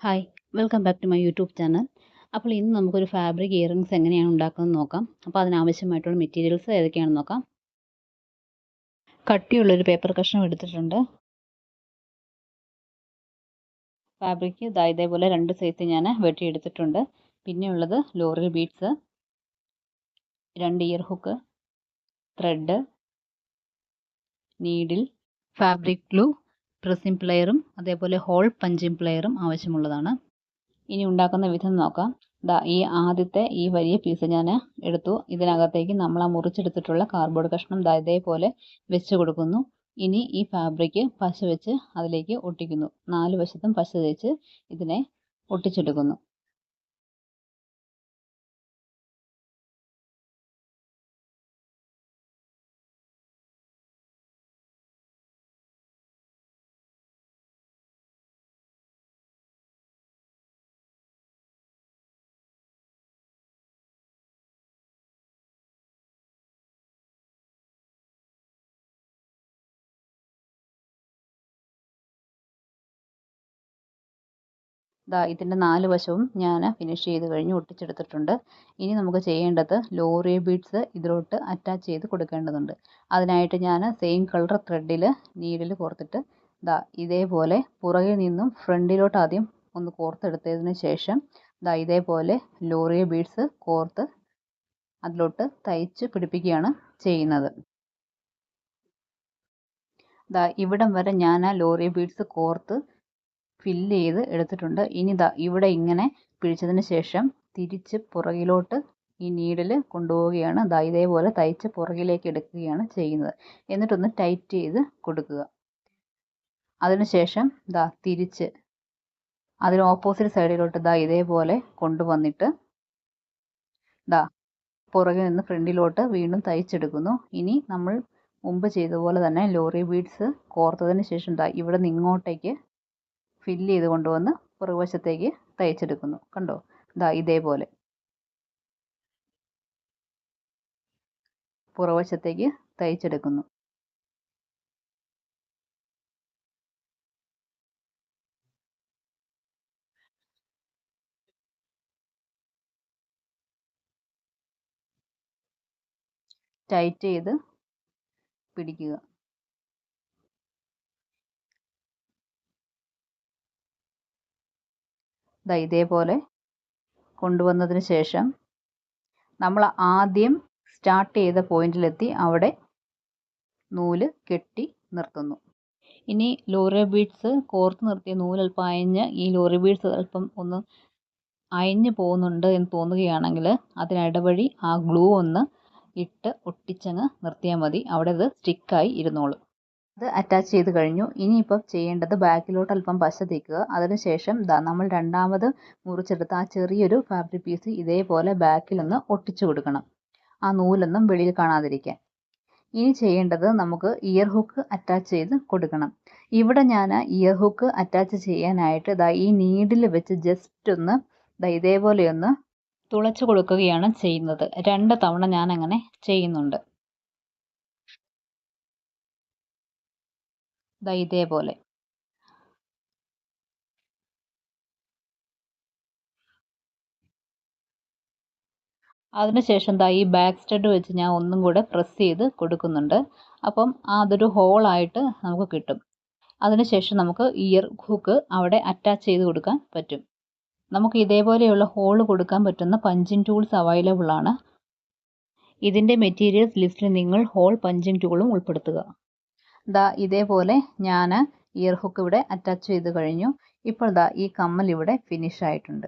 Hi welcome back to my YouTube channel. അപ്പോൾ ഇന്ന് നമുക്കൊരു ഫാബ്രിക് ഇയറിങ്സ് എങ്ങനെയാണ് ഉണ്ടാക്കുന്നത് നോക്കാം. അപ്പോൾ അതിനാവശ്യമായിട്ടുള്ള മെറ്റീരിയൽസ് ഏതൊക്കെയാണെന്ന് നോക്കാം. കട്ടിയുള്ളൊരു പേപ്പർ കഷ്ണം എടുത്തിട്ടുണ്ട്. ഫാബ്രിക് ഇതേപോലെ 2 സൈസ് ഞാൻ വെട്ടിയെടുത്തിട്ടുണ്ട്. പിന്നെയുള്ളത് ലോറിയൽ beads, 2 ear hook, thread, needle, fabric glue, pressing പ്ലെയറും അതേപോലെ ഹോൾ പഞ്ചിങ് പ്ലെയറും ആവശ്യമുള്ളതാണ്. ഇനി ഉണ്ടാക്കുന്ന വിധം നോക്കാം. ഈ ആദ്യത്തെ ഈ വലിയ പീസ് ഞാൻ എടുത്തു. ഇതിനകത്തേക്ക് നമ്മൾ മുറിച്ചെടുത്തിട്ടുള്ള കാർഡ്ബോർഡ് കഷ്ണം ഇതേപോലെ വെച്ച് കൊടുക്കുന്നു. ഇനി ഈ ഫാബ്രിക് പശ വെച്ച് അതിലേക്ക് ഒട്ടിക്കുന്നു. 4 വശത്തും പശ തേച്ച് ഇതിനെ ഒട്ടിച്ചെടുക്കുന്നു. ഇതിൻ്റെ 4 വശവും ഞാൻ ഫിനിഷ് ചെയ്ത് കഴിഞ്ഞ് ഒട്ടിച്ചെടുത്തിട്ടുണ്ട്. ഇനി നമുക്ക് ചെയ്യേണ്ടത് ലോറിയൽ ബീഡ്സ് ഇതിലോട്ട് അറ്റാച്ച് ചെയ്ത് കൊടുക്കേണ്ടതുണ്ട്. അതിനായിട്ട് ഞാൻ സെയിം കളർ ത്രെഡിൽ നീഡിൽ കോർത്തിട്ട് ഇതേപോലെ പുറകിൽ നിന്നും ഫ്രണ്ടിലോട്ട് ആദ്യം ഒന്ന് കോർത്തെടുത്തതിന് ശേഷം ഇതേപോലെ ലോറിയൽ ബീഡ്സ് കോർത്ത് അതിലോട്ട് തയ്ച്ച് പിടിപ്പിക്കുകയാണ് ചെയ്യുന്നത്. ഇവിടം വരെ ഞാൻ ലോറിയൽ ബീഡ്സ് കോർത്ത് ഫില്ല് ചെയ്ത് എടുത്തിട്ടുണ്ട്. ഇനി ഇവിടെ ഇങ്ങനെ പിടിച്ചതിന് ശേഷം തിരിച്ച് പുറകിലോട്ട് ഈ നീഡിൽ കൊണ്ടുപോവുകയാണ്. ഇതേപോലെ തയ്ച്ച് പുറകിലേക്ക് എടുക്കുകയാണ് ചെയ്യുന്നത്. എന്നിട്ടൊന്ന് ടൈറ്റ് ചെയ്ത് കൊടുക്കുക. അതിനുശേഷം തിരിച്ച് അതിന് ഓപ്പോസിറ്റ് സൈഡിലോട്ട് ഇതേപോലെ കൊണ്ടുവന്നിട്ട് പുറകിൽ നിന്ന് ഫ്രണ്ടിലോട്ട് വീണ്ടും തയ്ച്ചെടുക്കുന്നു. ഇനി നമ്മൾ മുമ്പ് ചെയ്ത പോലെ തന്നെ ലോറി ബീഡ്സ് കോർത്തതിന് ശേഷം ഇവിടെ നിന്ന് ഇങ്ങോട്ടേക്ക് ഫില്ല് ചെയ്ത് കൊണ്ടുവന്ന് പുറകുവശത്തേക്ക് തയ്ച്ചെടുക്കുന്നു. കണ്ടോ? ഇതേപോലെ പുറകുവശത്തേക്ക് തയ്ച്ചെടുക്കുന്നു. ടൈറ്റ് ചെയ്ത് പിടിക്കുക. ഇതേപോലെ കൊണ്ടുവന്നതിന് ശേഷം നമ്മൾ ആദ്യം സ്റ്റാർട്ട് ചെയ്ത പോയിന്റിലെത്തി അവിടെ നൂല് കെട്ടി നിർത്തുന്നു. ഇനി ലോറി ബീഡ്സ് കോർത്ത് നിർത്തിയ നൂല് അല്പം അയഞ്ഞ് ഈ ലോറി ബീഡ്സ് അല്പം ഒന്ന് അയഞ്ഞു പോകുന്നുണ്ട് എന്ന് തോന്നുകയാണെങ്കിൽ അതിനിടവഴി ആ ഗ്ലൂ ഒന്ന് ഇട്ട് ഒട്ടിച്ചങ്ങ് നിർത്തിയാൽ മതി. അവിടെ അത് സ്റ്റിക്കായി ഇരുന്നോളും. അത് അറ്റാച്ച് ചെയ്ത് കഴിഞ്ഞു. ഇനിയിപ്പം ചെയ്യേണ്ടത് ബാക്കിലോട്ട് അല്പം പശ തേക്കുക. അതിനുശേഷം നമ്മൾ രണ്ടാമത് മുറിച്ചെടുത്ത ആ ചെറിയൊരു ഫാബ്രിക് പീസ് ഇതേപോലെ ബാക്കിലൊന്ന് ഒട്ടിച്ചു കൊടുക്കണം, ആ നൂലൊന്നും വെളിയിൽ കാണാതിരിക്കാൻ. ഇനി ചെയ്യേണ്ടത് നമുക്ക് ഇയർ ഹുക്ക് അറ്റാച്ച് ചെയ്ത് കൊടുക്കണം. ഇവിടെ ഞാൻ ഇയർ ഹുക്ക് അറ്റാച്ച് ചെയ്യാനായിട്ട് ഈ നീഡിൽ വെച്ച് ജസ്റ്റ് ഒന്ന് ഇതേപോലെ ഒന്ന് തുളച്ചു കൊടുക്കുകയാണ് ചെയ്യുന്നത്. 2 തവണ ഞാൻ അങ്ങനെ ചെയ്യുന്നുണ്ട്. ഇതേപോലെ അതിനുശേഷം ഈ ബാക്ക് സ്റ്റഡ് വെച്ച് ഞാൻ ഒന്നും കൂടെ പ്രസ് ചെയ്ത് കൊടുക്കുന്നുണ്ട്. അപ്പം അതൊരു ഹോളായിട്ട് നമുക്ക് കിട്ടും. അതിനുശേഷം നമുക്ക് ഇയർ ഹുക്ക് അവിടെ അറ്റാച്ച് ചെയ്ത് കൊടുക്കാൻ പറ്റും. നമുക്ക് ഇതേപോലെയുള്ള ഹോൾ കൊടുക്കാൻ പറ്റുന്ന പഞ്ചിങ് ടൂൾസ് അവൈലബിൾ ആണ്. ഇതിൻ്റെ മെറ്റീരിയൽസ് ലിസ്റ്റിൽ നിങ്ങൾ ഹോൾ പഞ്ചിങ് ടൂളും ഉൾപ്പെടുത്തുക. ഇതേപോലെ ഞാൻ ഇയർ ഹുക്ക് ഇവിടെ അറ്റാച്ച് ചെയ്ത് കഴിഞ്ഞു. ഇപ്പോൾ ഈ കമ്മൽ ഇവിടെ ഫിനിഷ് ആയിട്ടുണ്ട്.